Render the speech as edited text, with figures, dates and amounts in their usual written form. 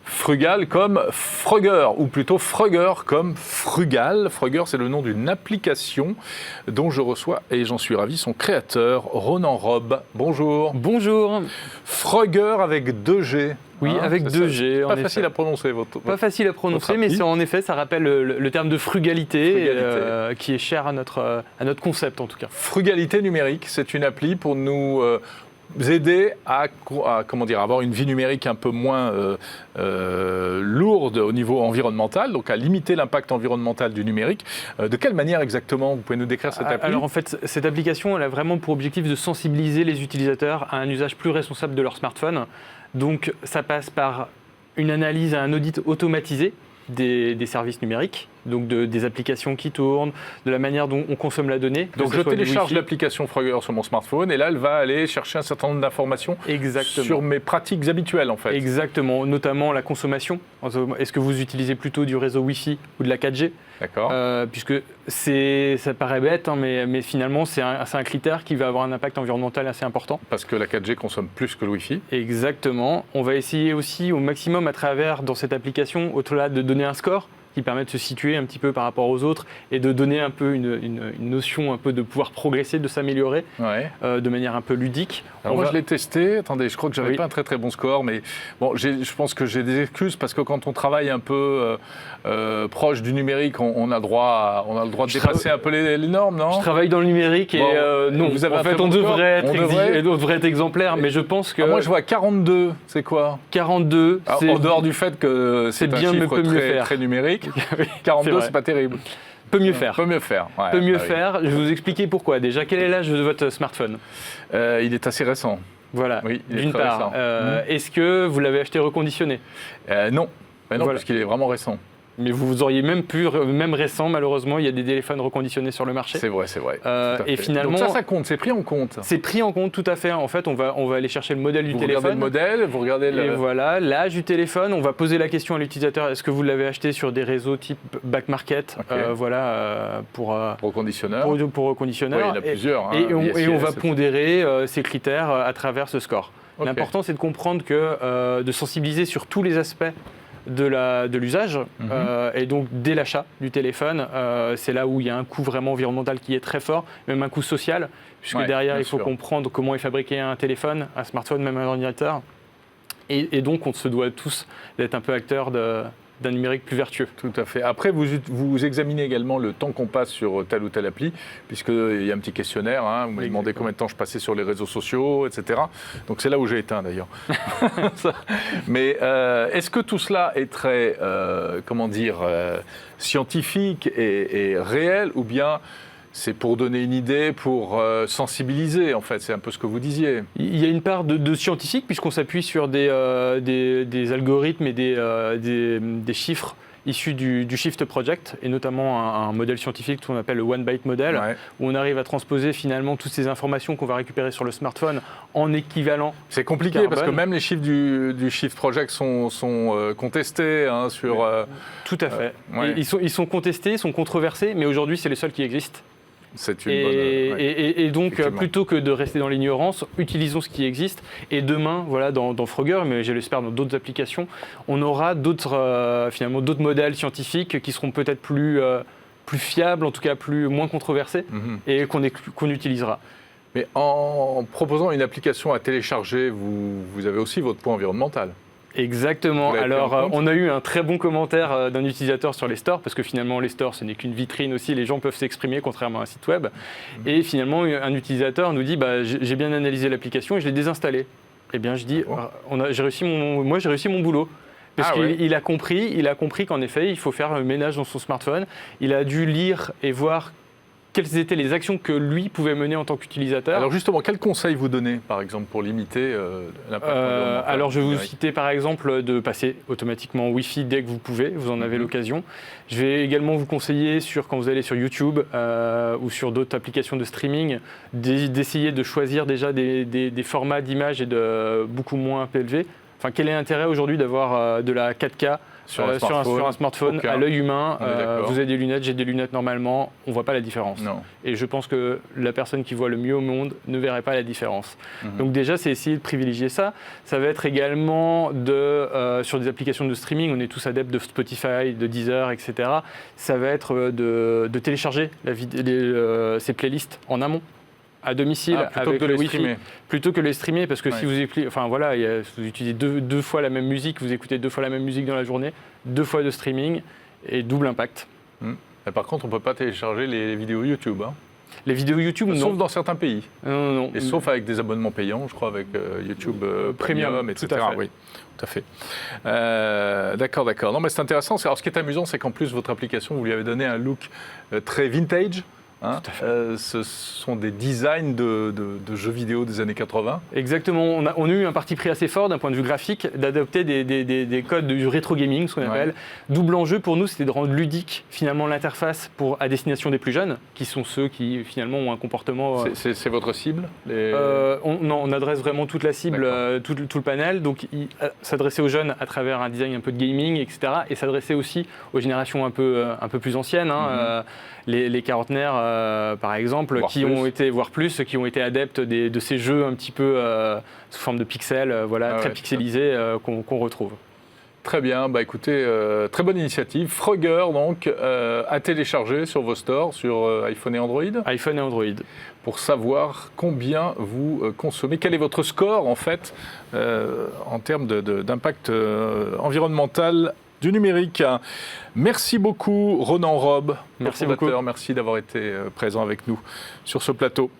Frugal comme Frogger, ou plutôt Frogger comme Frugal. Frogger, c'est le nom d'une application dont je reçois, et j'en suis ravi, son créateur, Ronan Robb. Bonjour. Bonjour. Frogger avec 2G. Oui, avec 2G. Pas facile à prononcer. Pas facile à prononcer, mais en effet, ça rappelle le terme de frugalité. Qui est cher à notre concept en tout cas. Frugalité numérique, c'est une appli pour nous aider à avoir une vie numérique un peu moins lourde au niveau environnemental, donc à limiter l'impact environnemental du numérique. De quelle manière exactement vous pouvez nous décrire cette appli ? Alors en fait, cette application, elle a vraiment pour objectif de sensibiliser les utilisateurs à un usage plus responsable de leur smartphone. Donc ça passe par une analyse, un audit automatisé des services numériques, donc des applications qui tournent, de la manière dont on consomme la donnée. Donc je télécharge l'application Frogger sur mon smartphone et là elle va aller chercher un certain nombre d'informations sur mes pratiques habituelles en fait. Exactement, notamment la consommation. Est-ce que vous utilisez plutôt du réseau Wi-Fi ou de la 4G ? D'accord. Puisque ça paraît bête, hein, mais finalement c'est un critère qui va avoir un impact environnemental assez important. Parce que la 4G consomme plus que le Wi-Fi. Exactement. On va essayer aussi au maximum à travers, dans cette application, au-delà de donner un score, qui permet de se situer un petit peu par rapport aux autres et de donner un peu une notion un peu de pouvoir progresser, de s'améliorer de manière un peu ludique. Alors moi je l'ai testé, attendez, je crois que j'avais pas un très très bon score, mais bon, je pense que j'ai des excuses parce que quand on travaille un peu proche du numérique, on a le droit de dépasser un peu les normes, non ? Je travaille dans le numérique et non, vous avez en fait on devrait être exemplaire, mais je pense que... moi je vois 42, c'est quoi ? 42, c'est... En dehors du fait que c'est un chiffre très numérique, 42 c'est pas terrible. Peut mieux faire. Peut mieux faire. Ouais, peut mieux faire. Je vais vous expliquer pourquoi. Déjà, quel est l'âge de votre smartphone ? Il est assez récent. Voilà, oui, d'une part. Est-ce que vous l'avez acheté reconditionné ? Non, parce qu'il est vraiment récent. Mais vous auriez même récent, malheureusement, il y a des téléphones reconditionnés sur le marché. C'est vrai. Et finalement, donc ça compte, c'est pris en compte. C'est pris en compte, tout à fait. En fait, on va aller chercher le modèle du téléphone. Vous regardez le modèle, vous regardez Et voilà, l'âge du téléphone. On va poser la question à l'utilisateur, est-ce que vous l'avez acheté sur des réseaux type back market, pour reconditionneur. Pour reconditionneur. Oui, il y en a plusieurs. Et on va pondérer ces critères à travers ce score. Okay. L'important, c'est de comprendre de sensibiliser sur tous les aspects de l'usage, et donc dès l'achat du téléphone, c'est là où il y a un coût vraiment environnemental qui est très fort, même un coût social, puisque derrière il faut comprendre comment est fabriqué un téléphone, un smartphone, même un ordinateur, et donc on se doit tous d'être un peu acteurs d'un numérique plus vertueux. Tout à fait. Après, vous examinez également le temps qu'on passe sur telle ou telle appli, puisqu'il y a un petit questionnaire, vous m'avez demandé combien de temps je passais sur les réseaux sociaux, etc. Donc c'est là où j'ai éteint d'ailleurs. Mais est-ce que tout cela est très, scientifique et réel, ou bien c'est pour donner une idée, pour sensibiliser, en fait, c'est un peu ce que vous disiez. Il y a une part de scientifique, puisqu'on s'appuie sur des algorithmes et des chiffres issus du Shift Project, et notamment un modèle scientifique qu'on appelle le One Byte Model, où on arrive à transposer finalement toutes ces informations qu'on va récupérer sur le smartphone en équivalent. C'est compliqué carbone. Parce que même les chiffres du Shift Project sont contestés sur... Tout à fait. Ils sont contestés, ils sont controversés, mais aujourd'hui c'est les seuls qui existent. C'est une et donc, plutôt que de rester dans l'ignorance, utilisons ce qui existe. Et demain, dans Frogger, mais je l'espère dans d'autres applications, on aura d'autres modèles scientifiques qui seront peut-être plus fiables, en tout cas moins controversés, et qu'on utilisera. Mais en proposant une application à télécharger, vous avez aussi votre poids environnemental. Exactement. Alors, on a eu un très bon commentaire d'un utilisateur sur les stores, parce que finalement, les stores, ce n'est qu'une vitrine aussi, les gens peuvent s'exprimer, contrairement à un site web. Et finalement, un utilisateur nous dit j'ai bien analysé l'application et je l'ai désinstallé. Eh bien, je dis j'ai réussi mon boulot. Parce qu'il a compris qu'en effet, il faut faire le ménage dans son smartphone. Il a dû lire et voir quelles étaient les actions que lui pouvait mener en tant qu'utilisateur. Alors justement, quels conseils vous donnez, par exemple, pour limiter l'impact environnemental ? Alors je vais vous citer par exemple de passer automatiquement au Wi-Fi dès que vous pouvez, vous en avez l'occasion. Je vais également vous conseiller, quand vous allez sur YouTube ou sur d'autres applications de streaming, d'essayer de choisir déjà des formats d'images et de beaucoup moins élevés. Enfin, quel est l'intérêt aujourd'hui d'avoir de la 4K sur un smartphone, à l'œil humain, vous avez des lunettes, j'ai des lunettes normalement, on ne voit pas la différence. Non. Et je pense que la personne qui voit le mieux au monde ne verrait pas la différence. Donc déjà, c'est essayer de privilégier ça. Ça va être également sur des applications de streaming, on est tous adeptes de Spotify, de Deezer, etc. Ça va être de télécharger ces playlists en amont, à domicile, avec le Wi-Fi, plutôt que les streamer, parce que si vous utilisez deux fois la même musique, vous écoutez 2 fois la même musique dans la journée, 2 fois de streaming et double impact. Et par contre, on ne peut pas télécharger les vidéos YouTube. Les vidéos YouTube, non. Sauf dans certains pays. Non. Et sauf avec des abonnements payants, je crois, avec YouTube Premium, etc. Tout à fait. Oui, tout à fait. D'accord. Non, mais c'est intéressant. Alors, ce qui est amusant, c'est qu'en plus, votre application, vous lui avez donné un look très vintage. Ce sont des designs de jeux vidéo des années 80. Exactement. On a eu un parti pris assez fort d'un point de vue graphique d'adopter des codes du rétro gaming, ce qu'on appelle. Double enjeu pour nous, c'était de rendre ludique finalement l'interface à destination des plus jeunes, qui sont ceux qui finalement ont un comportement. C'est votre cible on adresse vraiment toute la cible, tout le panel. Donc s'adresser aux jeunes à travers un design un peu de gaming, etc. Et s'adresser aussi aux générations un peu plus anciennes. Les quarantenaires, par exemple, voire plus, qui ont été adeptes de ces jeux un petit peu sous forme de pixels, très pixelisés, qu'on retrouve. Très bien, écoutez, très bonne initiative. Frogger, donc, à télécharger sur vos stores, sur iPhone et Android. iPhone et Android. Pour savoir combien vous consommez. Quel est votre score, en fait, en termes d'impact environnemental du numérique. Merci beaucoup, Ronan Rob. Merci beaucoup. Merci d'avoir été présent avec nous sur ce plateau.